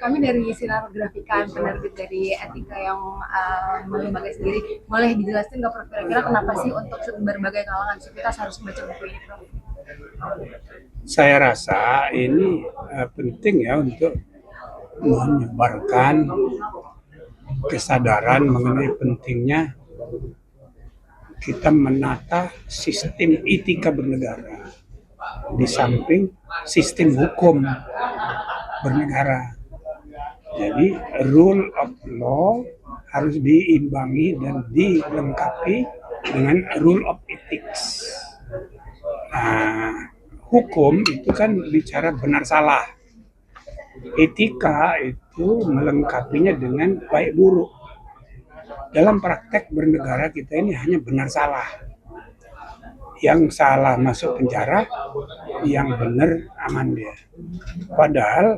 Kami dari Sinar Grafika, penerbit dari Etika yang melembaga sendiri. Boleh dijelaskan nggak Prof, kira-kira kenapa sih untuk berbagai kalangan sivitas harus membaca buku ini, Prof? Saya rasa ini penting ya untuk menyebarkan kesadaran mengenai pentingnya kita menata sistem etika bernegara di samping sistem hukum bernegara. Jadi rule of law harus diimbangi dan dilengkapi dengan rule of ethics. Nah, hukum itu kan bicara benar salah. Etika itu melengkapinya dengan baik buruk. Dalam praktek bernegara kita ini hanya benar salah. Yang salah masuk penjara, yang benar aman dia. Padahal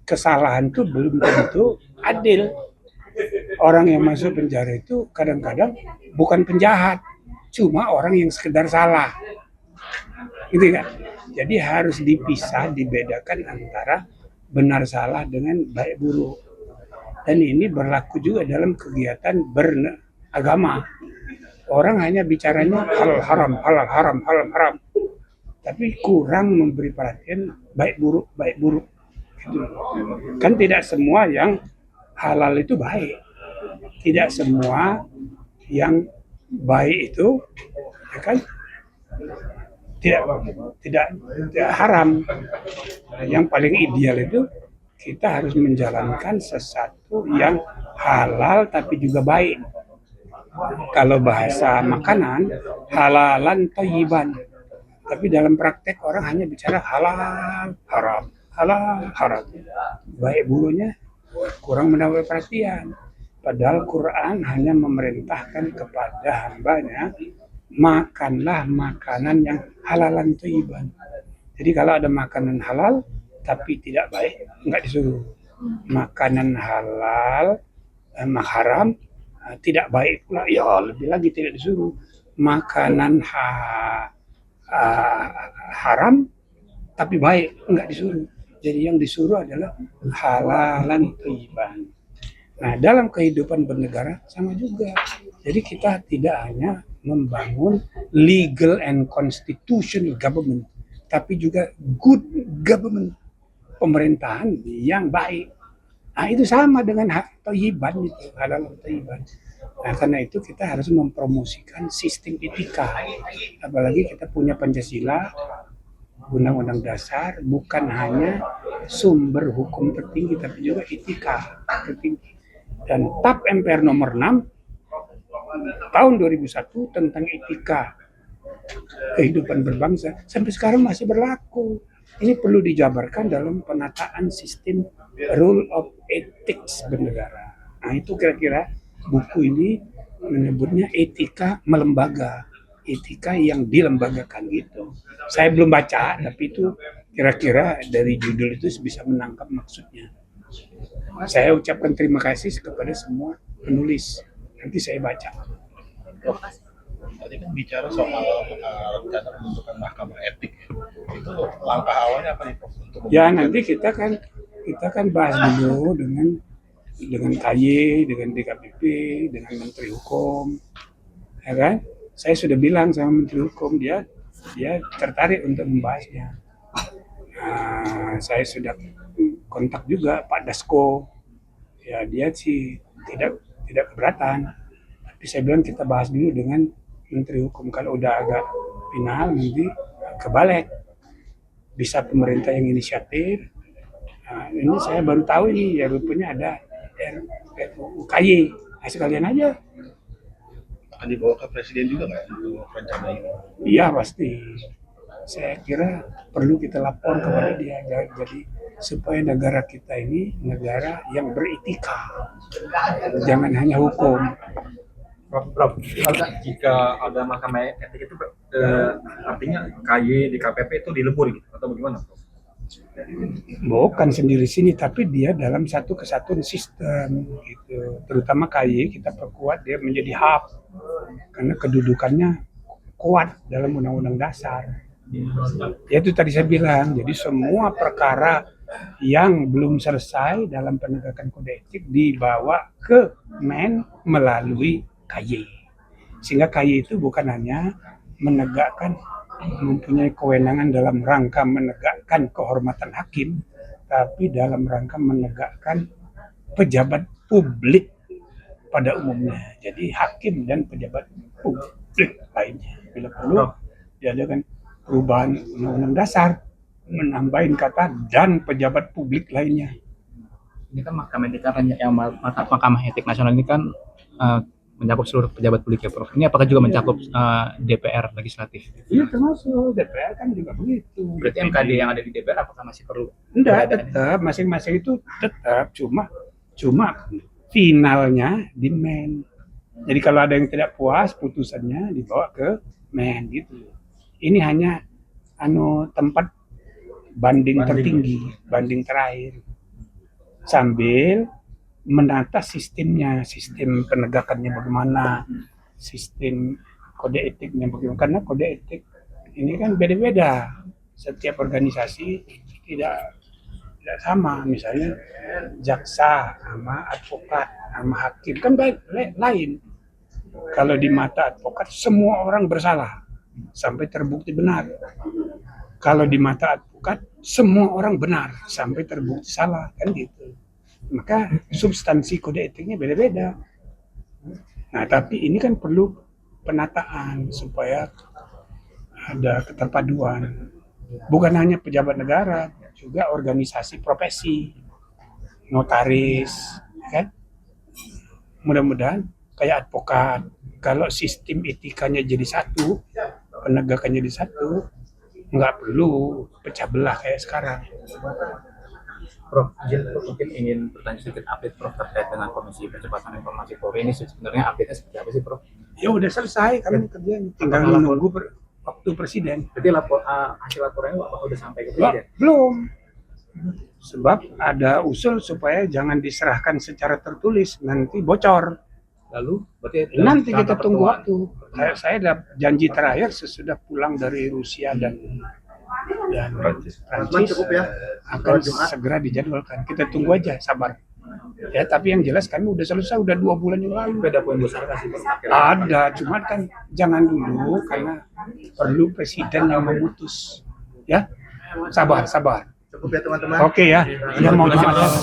kesalahan itu belum tentu adil. Orang yang masuk penjara itu kadang-kadang bukan penjahat, cuma orang yang sekedar salah. Gitu kan? Jadi harus dipisah, dibedakan antara benar salah dengan baik buruk. Dan ini berlaku juga dalam kegiatan beragama. Orang hanya bicaranya halal haram, halal haram, halal haram. Tapi kurang memberi perhatian baik buruk, baik buruk. Gitu. Kan tidak semua yang halal itu baik. Tidak semua yang baik itu ya kan tidak haram. Yang paling ideal itu kita harus menjalankan sesuatu yang halal tapi juga baik. Kalau bahasa makanan, halalan thayyiban. Tapi dalam praktek orang hanya bicara halal haram, halal haram. Baik buruknya kurang mendapat perhatian. Padahal Quran hanya memerintahkan kepada hambanya, makanlah makanan yang halalan thayyiban. Jadi kalau ada makanan halal tapi tidak baik, enggak disuruh. Makanan halal haram tidak baik pula, ya lebih lagi tidak disuruh. Makanan haram tapi baik, enggak disuruh. Jadi yang disuruh adalah halalan thayyiban. Nah, dalam kehidupan bernegara sama juga. Jadi kita tidak hanya membangun legal and constitutional government, tapi juga good government, pemerintahan yang baik. Nah, itu sama dengan hak thayyiban itu, halal thayyiban. Nah, karena itu kita harus mempromosikan sistem etika. Apalagi kita punya Pancasila, Undang-Undang Dasar, bukan hanya sumber hukum tertinggi, tapi juga etika tertinggi. Dan TAP MPR nomor 6 tahun 2001 tentang etika kehidupan berbangsa sampai sekarang masih berlaku. Ini perlu dijabarkan dalam penataan sistem rule of ethics bernegara. Nah, itu kira-kira buku ini menyebutnya etika melembaga, etika yang dilembagakan gitu. Saya belum baca, tapi itu kira-kira dari judul itu bisa menangkap maksudnya. Saya ucapkan terima kasih kepada semua penulis. Nanti saya baca. Tadi kan bicara soal rencana pembentukan mahkamah etik, itu langkah awalnya apa nih Prof? Ya nanti kita kan bahas dulu dengan KY, dengan DKPP, dengan Menteri Hukum, ya kan? Saya sudah bilang sama Menteri Hukum, dia tertarik untuk membahasnya. Saya sudah kontak juga Pak Dasko, ya dia sih tidak keberatan. Tapi saya bilang kita bahas dulu dengan Menteri Hukum. Kalau udah agak final nanti ke balik. Bisa pemerintah yang inisiatif. Nah, ini saya baru tahu ini ya rupanya ada KY. Nah, sekalian aja. Akan dibawa ke presiden juga nggak untuk rencana ini? Iya pasti. Saya kira perlu kita lapor kepada dia. Jadi supaya negara kita ini negara yang beretika. Jangan hanya hukum. Prof, jika ada mahkamah etik itu artinya KY di KPP itu dilebur gitu atau bagaimana, Prof? Bukan sendiri sini, tapi dia dalam satu kesatuan sistem gitu. Terutama KY kita perkuat dia menjadi hub karena kedudukannya kuat dalam Undang-Undang Dasar. Ya itu tadi saya bilang. Jadi semua perkara yang belum selesai dalam penegakan kode etik dibawa ke Men melalui KY. Sehingga KY itu bukan hanya menegakkan, mempunyai kewenangan dalam rangka menegakkan kehormatan hakim, tapi dalam rangka menegakkan pejabat publik pada umumnya. Jadi hakim dan pejabat publik lainnya. Bila perlu diadakan perubahan undang-undang dasar, menambahin kata dan pejabat publik lainnya. Ini kan Mahkamah Etik kan yang Mahkamah Etik Nasional ini kan mencakup seluruh pejabat publik ya Prof. Ini apakah juga mencakup DPR legislatif? Iya termasuk DPR kan juga begitu. Berarti MKD yang ada di DPR apakah masih perlu? Enggak, tetap masing-masing itu tetap cuma finalnya di Men. Jadi kalau ada yang tidak puas putusannya dibawa ke Men gitu. Ini hanya tempat banding tertinggi, banding terakhir. Sambil menata sistemnya, sistem penegakannya bagaimana, sistem kode etiknya bagaimana. Karena kode etik ini kan beda-beda. Setiap organisasi tidak sama. Misalnya jaksa sama advokat sama hakim kan lain. Kalau di mata advokat semua orang bersalah sampai terbukti benar. Kalau di mata advokat semua orang benar sampai terbukti salah, kan gitu. Maka substansi kode etiknya beda-beda. Nah, tapi ini kan perlu penataan supaya ada keterpaduan. Bukan hanya pejabat negara, juga organisasi profesi, notaris, kan? Mudah-mudahan kayak advokat, kalau sistem etikanya jadi satu, penegakannya jadi satu, nggak perlu pecah belah kayak sekarang. Prof, mungkin ingin bertanya sedikit update Prof terkait dengan Komisi Percepatan Informasi Polri ini sebenarnya update-nya seperti apa sih Prof? Ya udah selesai kami kerjanya, tinggal menunggu waktu presiden. Berarti hasil laporannya apakah sudah sampai ke presiden? Belum. Sebab ada usul supaya jangan diserahkan secara tertulis, nanti bocor. Lalu berarti Nanti kita tunggu waktu. Saya ada janji terakhir sesudah pulang dari Rusia dan Prancis akan segera dijadwalkan. Kita tunggu aja, sabar. Ya, tapi yang jelas kami udah selesai, udah 2 bulan yang lalu. ada poin besar kasih Prof? Ada, cuma kan jangan dulu karena perlu presiden yang memutus. Ya, sabar. Cukup ya teman-teman. Oke ya, ya mohon maaf.